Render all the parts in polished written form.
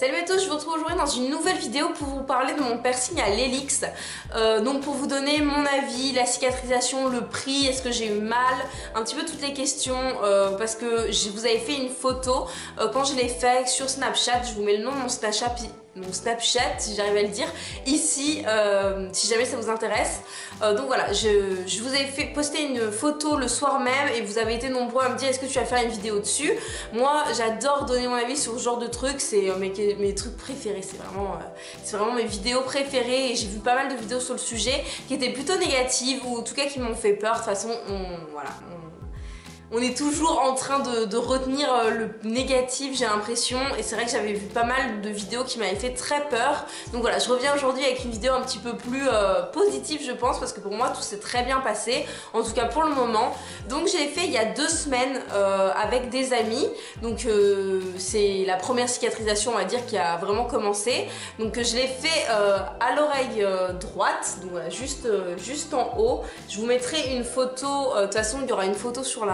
Salut à tous, je vous retrouve aujourd'hui dans une nouvelle vidéo pour vous parler de mon piercing à l'hélix. Donc pour vous donner mon avis, la cicatrisation, le prix, est-ce que j'ai eu mal, un petit peu toutes les questions parce que je vous avais fait une photo quand je l'ai fait sur Snapchat. Je vous mets le nom de mon Snapchat si j'arrive à le dire ici si jamais ça vous intéresse. Donc voilà, je vous ai fait poster une photo le soir même et vous avez été nombreux à me dire est-ce que tu vas faire une vidéo dessus. Moi j'adore donner mon avis sur ce genre de trucs, c'est mes trucs préférés, c'est vraiment mes vidéos préférées et j'ai vu pas mal de vidéos sur le sujet qui étaient plutôt négatives ou en tout cas qui m'ont fait peur. De toute façon on est toujours en train de retenir le négatif, j'ai l'impression, et c'est vrai que j'avais vu pas mal de vidéos qui m'avaient fait très peur. Donc voilà, je reviens aujourd'hui avec une vidéo un petit peu plus positive je pense, parce que pour moi tout s'est très bien passé, en tout cas pour le moment. Donc j'ai fait il y a 2 semaines avec des amis, donc c'est la première cicatrisation on va dire qui a vraiment commencé. Donc je l'ai fait à l'oreille droite, donc voilà, juste en haut. Je vous mettrai une photo, de toute façon il y aura une photo sur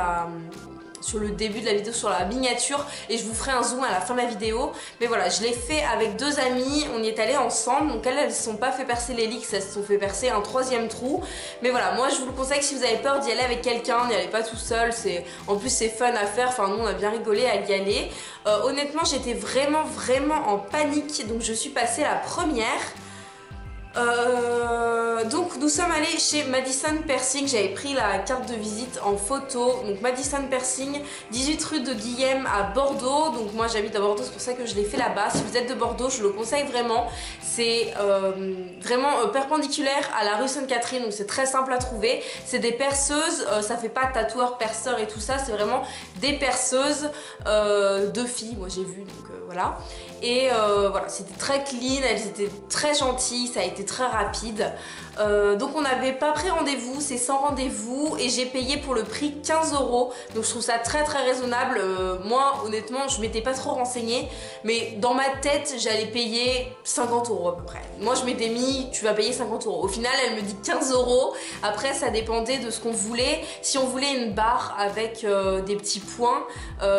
le début de la vidéo, sur la miniature, et je vous ferai un zoom à la fin de la vidéo. Mais voilà, je l'ai fait avec 2 amies, on y est allé ensemble. Donc elles se sont pas fait percer l'hélix, elles se sont fait percer un 3e trou. Mais voilà, moi je vous le conseille que si vous avez peur d'y aller avec quelqu'un, n'y allez pas tout seul. En plus c'est fun à faire, enfin nous on a bien rigolé à y aller. Honnêtement j'étais vraiment en panique, donc je suis passée la première. Donc nous sommes allés chez Madison Piercing, j'avais pris la carte de visite en photo. Donc Madison Piercing, 18 rue de Guillem à Bordeaux. Donc moi j'habite à Bordeaux, c'est pour ça que je l'ai fait là-bas. Si vous êtes de Bordeaux, je le conseille vraiment. C'est vraiment perpendiculaire à la rue Sainte-Catherine, donc c'est très simple à trouver. C'est des perceuses, ça fait pas tatoueur, perceur et tout ça, c'est vraiment des perceuses de filles, moi j'ai vu, donc voilà. Et voilà, c'était très clean, elles étaient très gentilles, ça a été très rapide. Donc on n'avait pas pris rendez-vous, c'est sans rendez-vous, et j'ai payé pour le prix 15 €. Donc je trouve ça très raisonnable. Moi honnêtement je m'étais pas trop renseignée, mais dans ma tête j'allais payer 50 € à peu près. Moi je m'étais mis tu vas payer 50 €. Au final elle me dit 15 €. Après ça dépendait de ce qu'on voulait. Si on voulait une barre avec des petits points,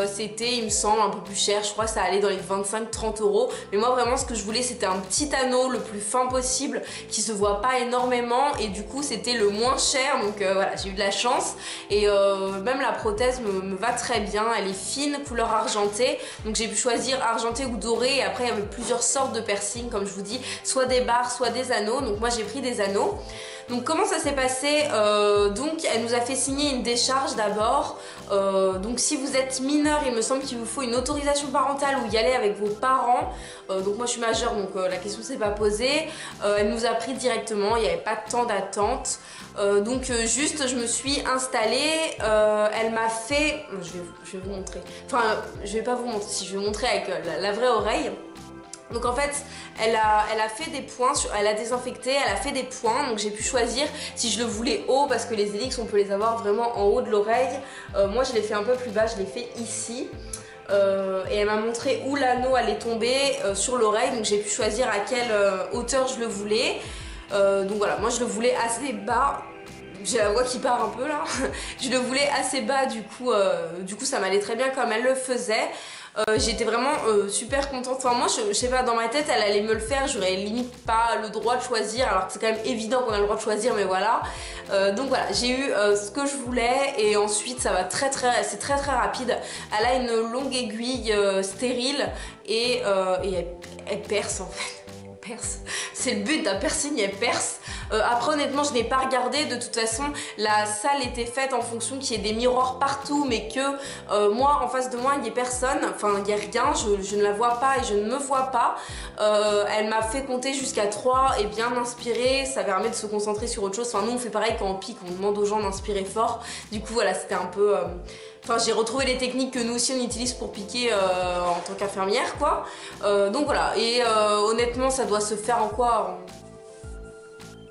c'était il me semble un peu plus cher. Je crois que ça allait dans les 25-30 €. Mais moi vraiment ce que je voulais c'était un petit anneau le plus fin possible qui se voit pas énormément, et du coup c'était le moins cher. Donc voilà, j'ai eu de la chance, et même la prothèse me va très bien. Elle est fine, couleur argentée, donc j'ai pu choisir argenté ou doré. Et après il y avait plusieurs sortes de piercing comme je vous dis, soit des barres soit des anneaux. Donc moi j'ai pris des anneaux. Donc comment ça s'est passé? Donc elle nous a fait signer une décharge d'abord. Donc si vous êtes mineur, il me semble qu'il vous faut une autorisation parentale ou y aller avec vos parents. Donc moi je suis majeure, donc la question s'est pas posée. Elle nous a pris directement, il n'y avait pas de temps d'attente. Donc juste je me suis installée, elle m'a fait, je vais vous montrer, enfin je vais pas vous montrer, si je vais vous montrer avec la vraie oreille. Donc en fait elle a fait des points, elle a désinfecté, elle a fait des points. Donc j'ai pu choisir si je le voulais haut, parce que les hélix on peut les avoir vraiment en haut de l'oreille. Moi je l'ai fait un peu plus bas, je l'ai fait ici. Et elle m'a montré où l'anneau allait tomber sur l'oreille. Donc j'ai pu choisir à quelle hauteur je le voulais. Donc voilà, moi je le voulais assez bas. J'ai la voix qui part un peu là. Je le voulais assez bas, du coup ça m'allait très bien comme elle le faisait. J'étais vraiment super contente. Enfin moi je sais pas, dans ma tête elle allait me le faire, j'aurais limite pas le droit de choisir, alors que c'est quand même évident qu'on a le droit de choisir, mais voilà. Donc voilà, j'ai eu ce que je voulais, et ensuite ça va c'est très rapide. Elle a une longue aiguille stérile, et elle perce en fait. C'est le but d'un piercing, elle perce. Après honnêtement je n'ai pas regardé, de toute façon la salle était faite en fonction qu'il y ait des miroirs partout, mais que moi en face de moi il n'y ait personne, enfin il n'y a rien, je ne la vois pas et je ne me vois pas. Elle m'a fait compter jusqu'à 3 et bien inspirer, ça permet de se concentrer sur autre chose. Enfin nous on fait pareil quand on pique, on demande aux gens d'inspirer fort. Du coup voilà, c'était un peu... Enfin j'ai retrouvé les techniques que nous aussi on utilise pour piquer en tant qu'infirmière quoi. Donc voilà, et honnêtement ça doit se faire en quoi,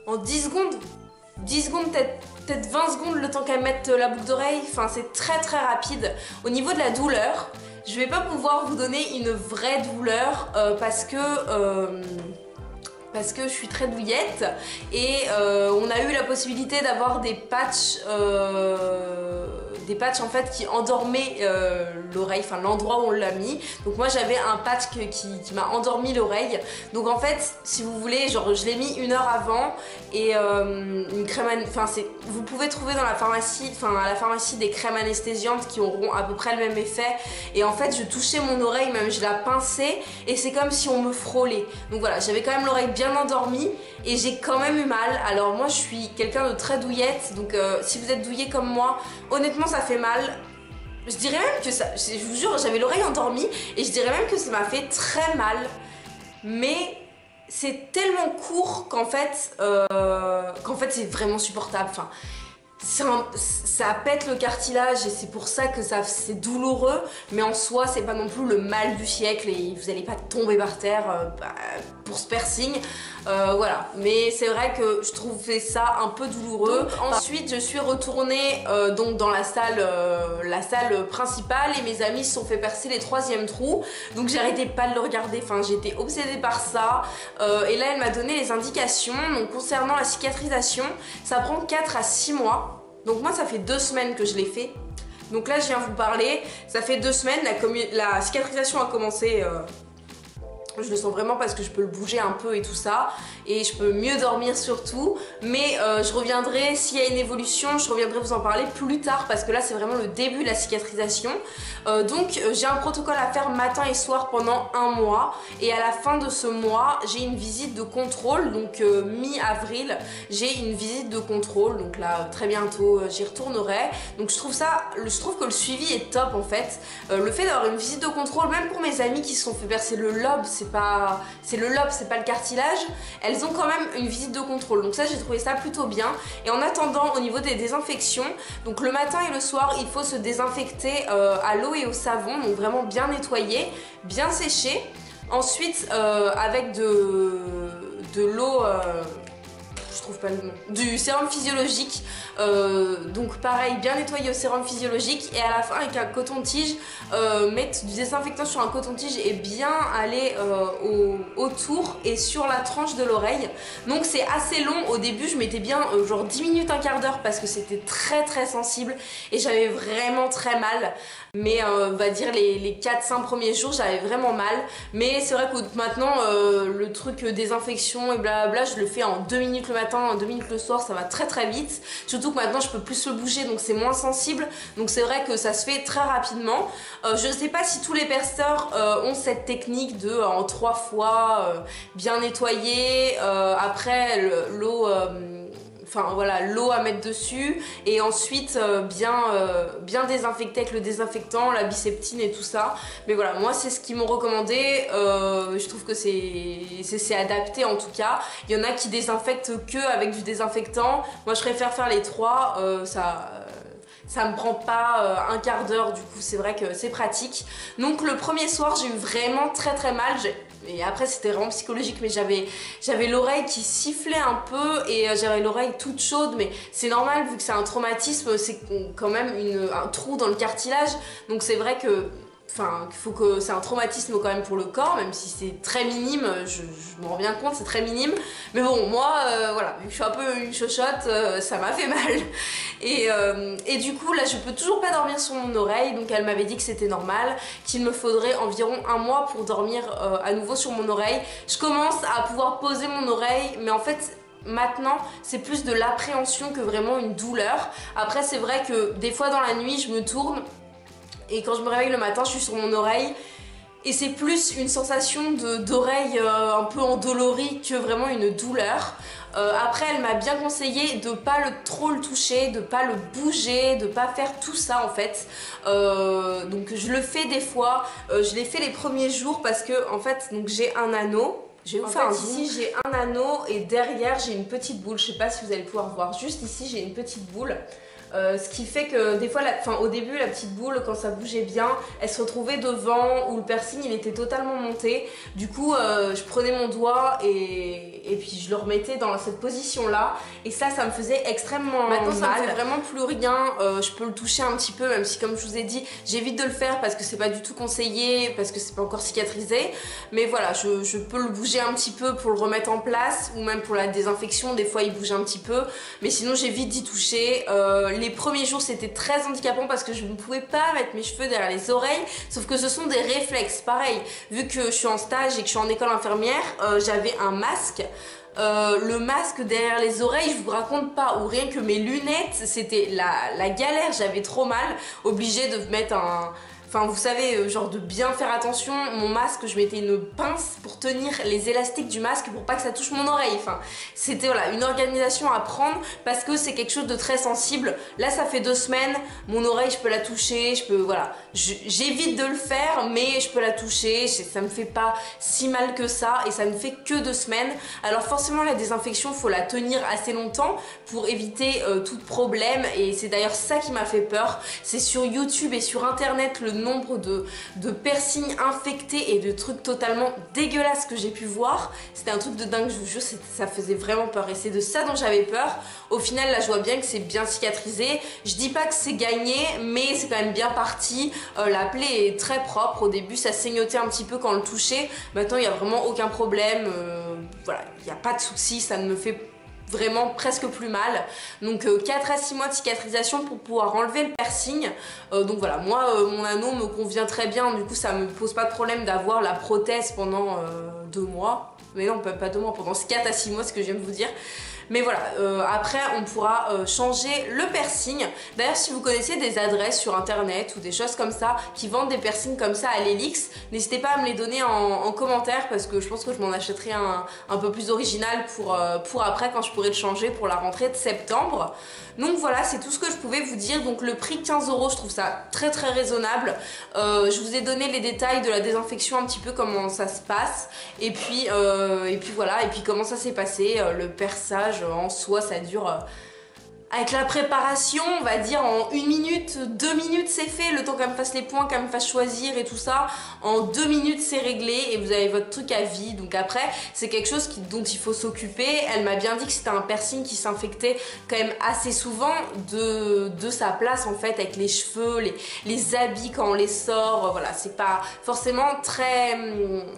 en 10 secondes 10 secondes, peut-être 20 secondes, le temps qu'elle mette la boucle d'oreille. Enfin c'est très rapide. Au niveau de la douleur, je vais pas pouvoir vous donner une vraie douleur parce que je suis très douillette, et on a eu la possibilité d'avoir des patchs des patchs en fait qui endormaient l'oreille, enfin l'endroit où on l'a mis. Donc moi j'avais un patch qui m'a endormi l'oreille. Donc en fait si vous voulez, genre je l'ai mis 1 heure avant et une crème, enfin vous pouvez trouver dans la pharmacie, enfin à la pharmacie des crèmes anesthésiantes qui auront à peu près le même effet. Et en fait je touchais mon oreille, même je la pinçais et c'est comme si on me frôlait. Donc voilà, j'avais quand même l'oreille bien endormie et j'ai quand même eu mal. Alors moi je suis quelqu'un de très douillette, donc si vous êtes douillet comme moi, honnêtement ça fait mal. Je dirais même que ça, je vous jure, j'avais l'oreille endormie et je dirais même que ça m'a fait très mal. Mais c'est tellement court qu'en fait c'est vraiment supportable. Enfin, ça pète le cartilage et c'est pour ça que c'est douloureux, mais en soi c'est pas non plus le mal du siècle et vous allez pas tomber par terre pour ce piercing. Voilà, mais c'est vrai que je trouvais ça un peu douloureux. Donc, ensuite je suis retournée donc dans la salle principale et mes amis se sont fait percer les 3e trous. Donc j'arrêtais pas de le regarder, enfin j'étais obsédée par ça. Et là elle m'a donné les indications. Donc concernant la cicatrisation, ça prend 4 à 6 mois. Donc moi ça fait 2 semaines que je l'ai fait. Donc là je viens vous parler, ça fait 2 semaines, la cicatrisation a commencé... Je le sens vraiment parce que je peux le bouger un peu et tout ça. Et je peux mieux dormir surtout. Mais je reviendrai, s'il y a une évolution, je reviendrai vous en parler plus tard. Parce que là c'est vraiment le début de la cicatrisation. Donc j'ai un protocole à faire matin et soir pendant 1 mois. Et à la fin de ce mois, j'ai une visite de contrôle. Donc mi-avril, j'ai une visite de contrôle. Donc là très bientôt j'y retournerai. Donc je trouve que le suivi est top en fait. Le fait d'avoir une visite de contrôle, même pour mes amis qui se sont fait percer le lobe, c'est le lobe, c'est pas le cartilage, elles ont quand même une visite de contrôle. Donc ça j'ai trouvé ça plutôt bien. Et en attendant, au niveau des désinfections, donc le matin et le soir il faut se désinfecter à l'eau et au savon, donc vraiment bien nettoyer, bien sécher. Ensuite avec de l'eau, je trouve pas le nom, du sérum physiologique, donc pareil, bien nettoyer au sérum physiologique et à la fin avec un coton-tige, mettre du désinfectant sur un coton-tige et bien aller autour et sur la tranche de l'oreille. Donc c'est assez long, au début je mettais bien genre 10 minutes, un quart d'heure parce que c'était très sensible et j'avais vraiment très mal. Mais on va dire les 4-5 premiers jours j'avais vraiment mal. Mais c'est vrai que maintenant le truc désinfection et blablabla, je le fais en 2 minutes le matin, en 2 minutes le soir, ça va très vite. Surtout que maintenant je peux plus le bouger donc c'est moins sensible. Donc c'est vrai que ça se fait très rapidement. Je ne sais pas si tous les perceurs ont cette technique de en 3 fois bien nettoyer, après l'eau... Enfin voilà, l'eau à mettre dessus et ensuite bien désinfecter avec le désinfectant, la biseptine et tout ça. Mais voilà, moi c'est ce qu'ils m'ont recommandé. Je trouve que c'est adapté en tout cas. Il y en a qui désinfectent que avec du désinfectant. Moi je préfère faire les 3, ça me prend pas un quart d'heure, du coup c'est vrai que c'est pratique. Donc le premier soir j'ai eu vraiment très mal. Et après c'était vraiment psychologique, mais j'avais l'oreille qui sifflait un peu et j'avais l'oreille toute chaude, mais c'est normal vu que c'est un traumatisme, c'est quand même un trou dans le cartilage, donc c'est vrai que c'est un traumatisme quand même pour le corps, même si c'est très minime, je m'en rends bien compte, c'est très minime. Mais bon, moi, voilà, vu que je suis un peu une chochotte, ça m'a fait mal. Et du coup, là, je peux toujours pas dormir sur mon oreille, donc elle m'avait dit que c'était normal, qu'il me faudrait environ 1 mois pour dormir à nouveau sur mon oreille. Je commence à pouvoir poser mon oreille, mais en fait... Maintenant, c'est plus de l'appréhension que vraiment une douleur. Après, c'est vrai que des fois dans la nuit, je me tourne et quand je me réveille le matin, je suis sur mon oreille et c'est plus une sensation d'oreille un peu endolorie que vraiment une douleur. Après, elle m'a bien conseillé de pas trop le toucher, de pas le bouger, de pas faire tout ça en fait. Donc je le fais des fois, je l'ai fait les premiers jours parce que en fait, donc j'ai un anneau. Je vais vous faire ici j'ai un anneau et derrière j'ai une petite boule, je sais pas si vous allez pouvoir voir, juste ici j'ai une petite boule. Ce qui fait que des fois, au début la petite boule quand ça bougeait bien, elle se retrouvait devant où le piercing il était totalement monté. Du coup je prenais mon doigt et puis je le remettais dans cette position là et ça me faisait extrêmement mal. Maintenant ça me fait vraiment plus rien, je peux le toucher un petit peu même si comme je vous ai dit j'évite de le faire parce que c'est pas du tout conseillé, parce que c'est pas encore cicatrisé. Mais voilà, je peux le bouger un petit peu pour le remettre en place ou même pour la désinfection, des fois il bouge un petit peu. Mais sinon j'évite d'y toucher. les premiers jours c'était très handicapant parce que je ne pouvais pas mettre mes cheveux derrière les oreilles, sauf que ce sont des réflexes. Pareil, vu que je suis en stage et que je suis en école infirmière, j'avais un masque. Le masque derrière les oreilles, je vous raconte pas, ou rien que mes lunettes, c'était la galère, j'avais trop mal, obligée de mettre un... Enfin vous savez, genre de bien faire attention, mon masque, je mettais une pince pour tenir les élastiques du masque pour pas que ça touche mon oreille. Enfin, c'était voilà, une organisation à prendre parce que c'est quelque chose de très sensible. Là ça fait 2 semaines, mon oreille je peux la toucher, je peux, voilà, j'évite de le faire mais je peux la toucher, ça me fait pas si mal que ça et ça ne fait que 2 semaines. Alors forcément la désinfection, faut la tenir assez longtemps pour éviter tout problème et c'est d'ailleurs ça qui m'a fait peur. C'est sur YouTube et sur internet le nombre de piercings infectés et de trucs totalement dégueulasses que j'ai pu voir. C'était un truc de dingue, je vous jure, ça faisait vraiment peur et c'est de ça dont j'avais peur. Au final là je vois bien que c'est bien cicatrisé, je dis pas que c'est gagné mais c'est quand même bien parti. La plaie est très propre, au début ça saignotait un petit peu quand on le touchait, maintenant il n'y a vraiment aucun problème, voilà, il n'y a pas de souci, ça ne me fait vraiment presque plus mal. Donc 4 à 6 mois de cicatrisation pour pouvoir enlever le piercing. Donc voilà, moi mon anneau me convient très bien, du coup ça me pose pas de problème d'avoir la prothèse pendant 2 mois. Mais non, pas 2 mois, pendant 4 à 6 mois, ce que je viens de vous dire. Mais voilà, après on pourra changer le piercing. D'ailleurs si vous connaissez des adresses sur internet ou des choses comme ça qui vendent des piercings comme ça à l'Helix, n'hésitez pas à me les donner en commentaire parce que je pense que je m'en achèterai un peu plus original pour après quand je pourrai le changer pour la rentrée de septembre. Donc voilà, c'est tout ce que je pouvais vous dire. Donc le prix 15 €, je trouve ça très très raisonnable. Je vous ai donné les détails de la désinfection, un petit peu comment ça se passe et puis voilà, et puis comment ça s'est passé, le perçage en soi ça dure avec la préparation on va dire en 1 minute, 2 minutes c'est fait, le temps qu'elle me fasse les points, qu'elle me fasse choisir et tout ça, en 2 minutes c'est réglé et vous avez votre truc à vie. Donc après c'est quelque chose dont il faut s'occuper. Elle m'a bien dit que c'était un piercing qui s'infectait quand même assez souvent de sa place en fait, avec les cheveux, les habits quand on les sort, voilà, c'est pas forcément très,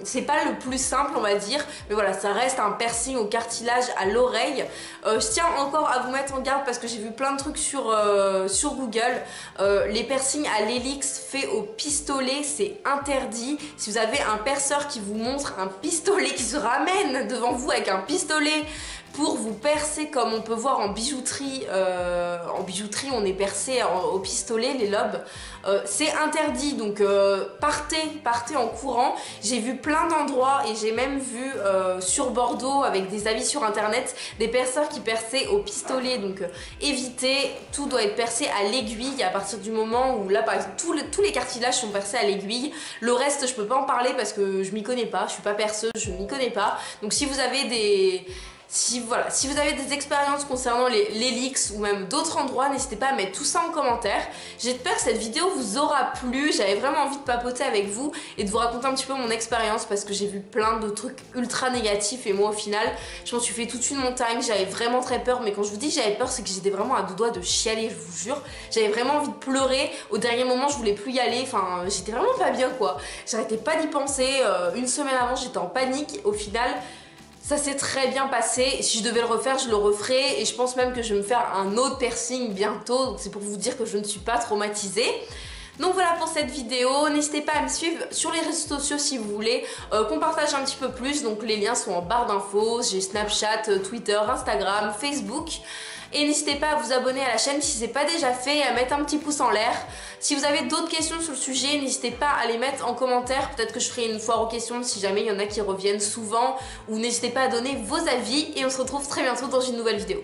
c'est pas le plus simple on va dire, mais voilà, ça reste un piercing au cartilage à l'oreille. Je tiens encore à vous mettre en garde parce que j'ai vu plein de trucs sur Google. Les piercings à l'Helix faits au pistolet, c'est interdit. Si vous avez un perceur qui vous montre un pistolet, qui se ramène devant vous avec un pistolet pour vous percer comme on peut voir en bijouterie, on est percé au pistolet, les lobes, c'est interdit. Donc partez en courant. J'ai vu plein d'endroits et j'ai même vu sur Bordeaux avec des avis sur internet des perceurs qui perçaient au pistolet. Donc évitez, tout doit être percé à l'aiguille à partir du moment où là par exemple tous les cartilages sont percés à l'aiguille. Le reste je peux pas en parler parce que je m'y connais pas, je suis pas perceuse, je m'y connais pas. Donc si vous avez si vous avez des expériences concernant l'Helix ou même d'autres endroits, n'hésitez pas à mettre tout ça en commentaire. J'espère que cette vidéo vous aura plu. J'avais vraiment envie de papoter avec vous et de vous raconter un petit peu mon expérience parce que j'ai vu plein de trucs ultra négatifs et moi au final je m'en suis fait toute une montagne. J'avais vraiment très peur, mais quand je vous dis que j'avais peur c'est que j'étais vraiment à 2 doigts de chialer, je vous jure. J'avais vraiment envie de pleurer. Au dernier moment je voulais plus y aller, enfin j'étais vraiment pas bien quoi. J'arrêtais pas d'y penser. Une semaine avant j'étais en panique. Au final ça s'est très bien passé. Si je devais le refaire, je le referais. Et je pense même que je vais me faire un autre piercing bientôt. Donc c'est pour vous dire que je ne suis pas traumatisée. Donc voilà pour cette vidéo, n'hésitez pas à me suivre sur les réseaux sociaux si vous voulez qu'on partage un petit peu plus, donc les liens sont en barre d'infos, j'ai Snapchat, Twitter, Instagram, Facebook. Et n'hésitez pas à vous abonner à la chaîne si ce n'est pas déjà fait et à mettre un petit pouce en l'air. Si vous avez d'autres questions sur le sujet, n'hésitez pas à les mettre en commentaire. Peut-être que je ferai une foire aux questions si jamais il y en a qui reviennent souvent. Ou n'hésitez pas à donner vos avis et on se retrouve très bientôt dans une nouvelle vidéo.